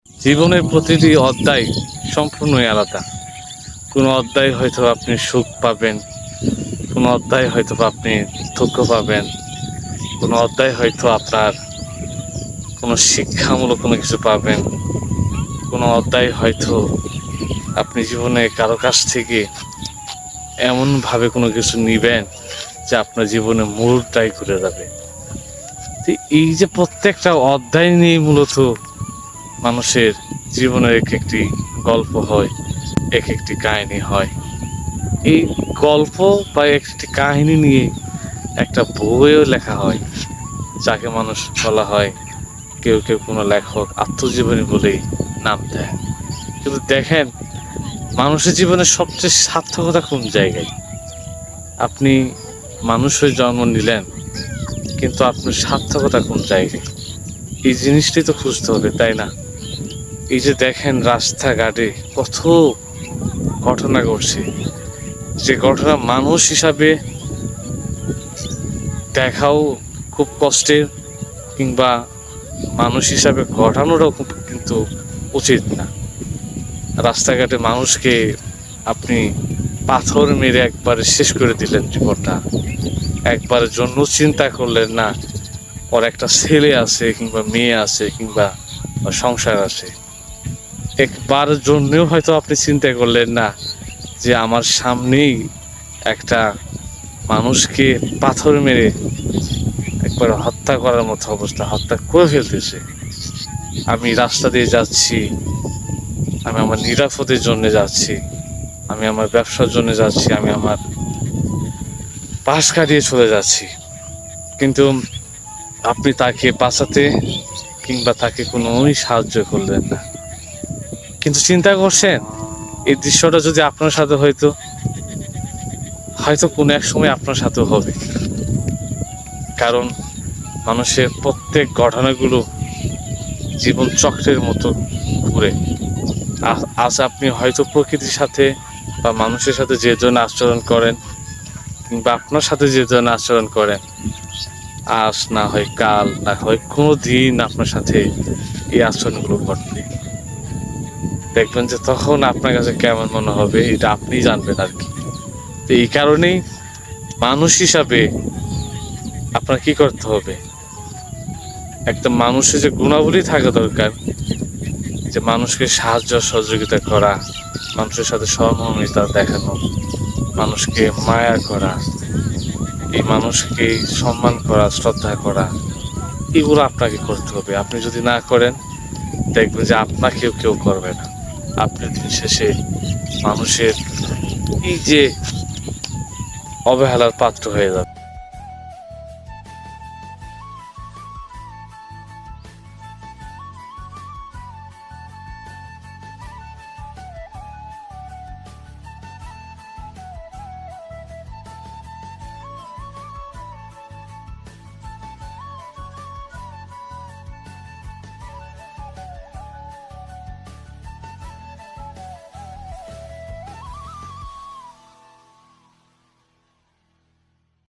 জীবনের প্রতিটি অধ্যায় সম্পূর্ণই আলাদা। কোনো অধ্যায় হয়তো আপনি সুখ পাবেন, কোনো অধ্যায় হয়তো আপনি দুঃখ পাবেন, কোনো অধ্যায় হয়তো আপনার কোনো শিক্ষামূলক কোনো কিছু পাবেন, কোনো অধ্যায় হয়তো আপনি জীবনে কারো কাছ থেকে এমনভাবে কোনো কিছু নিবেন যে আপনার জীবনে মোড়টাই ঘুরে যাবে। তো এই যে প্রত্যেকটা অধ্যায় নিয়ে মূলত মানুষের জীবনের এক একটি গল্প হয়, এক একটি কাহিনী হয়। এই গল্প বা একটি কাহিনী নিয়ে একটা বইও লেখা হয়, যাকে মানুষ বলা হয়, কেউ কেউ কোনো লেখক আত্মজীবনী বলেই নাম দেয়। কিন্তু দেখেন, মানুষের জীবনে সবচেয়ে সার্থকতা কোন জায়গায়? আপনি মানুষ হয়ে জন্ম নিলেন, কিন্তু আপনার সার্থকতা কোন জায়গায়? এই জিনিসটাই তো খুঁজতে হবে, তাই না? এই যে দেখেন, রাস্তাঘাটে কত ঘটনা ঘটছে, যে ঘটনা মানুষ হিসাবে দেখাও খুব কষ্টের, কিংবা মানুষ হিসাবে ঘটানোটাও খুব কিন্তু উচিত না। রাস্তাঘাটে মানুষকে আপনি পাথর মেরে একবারে শেষ করে দিলেন জীবনটা, একবারের জন্য চিন্তা করলেন না ওর একটা ছেলে আছে, কিংবা মেয়ে আছে, কিংবা সংসার আছে। একবারের জন্যও হয়তো আপনি চিন্তা করলেন না যে আমার সামনেই একটা মানুষকে পাথর মেরে একবার হত্যা করার মতো অবস্থা, হত্যা করে ফেলতেছে। আমি রাস্তা দিয়ে যাচ্ছি, আমি আমার নিরাপদের জন্য যাচ্ছি, আমি আমার ব্যবসার জন্য যাচ্ছি, আমি আমার পাশ কাটিয়ে চলে যাচ্ছি, কিন্তু আপনি তাকে বাঁচাতে কিংবা তাকে কোনোই সাহায্য করলেন না। কিন্তু চিন্তা করছেন, এই দৃশ্যটা যদি আপনার সাথে হয়তো হয়তো কোনো এক সময় আপনার সাথেও হবে। কারণ মানুষের প্রত্যেক ঘটনাগুলো জীবন চক্রের মতো ঘুরে। আজ আপনি হয়তো প্রকৃতির সাথে বা মানুষের সাথে যে ধরনের আচরণ করেন, কিংবা আপনার সাথে যে ধরনের আচরণ করেন, আজ না হয় কাল, না হয় কোনো দিন আপনার সাথে এই আচরণগুলো ঘটবে। দেখবেন যে তখন আপনার কাছে কেমন মনে হবে, এটা আপনিই জানবেন আর কি। তো এই কারণেই মানুষ হিসাবে আপনার কি করতে হবে, একটা মানুষের যে গুণাবলী থাকা দরকার, যে মানুষকে সাহায্য সহযোগিতা করা, মানুষের সাথে সহমর্মিতা দেখানো, মানুষকে মায়া করা, এই মানুষকে সম্মান করা, শ্রদ্ধা করা, এগুলো আপনাকে করতে হবে। আপনি যদি না করেন, দেখবেন যে আপনাকেও কেউ করবে না। আপনি দিন শেষে মানুষের এই যে অবহেলার পাত্র হয়ে যাবে।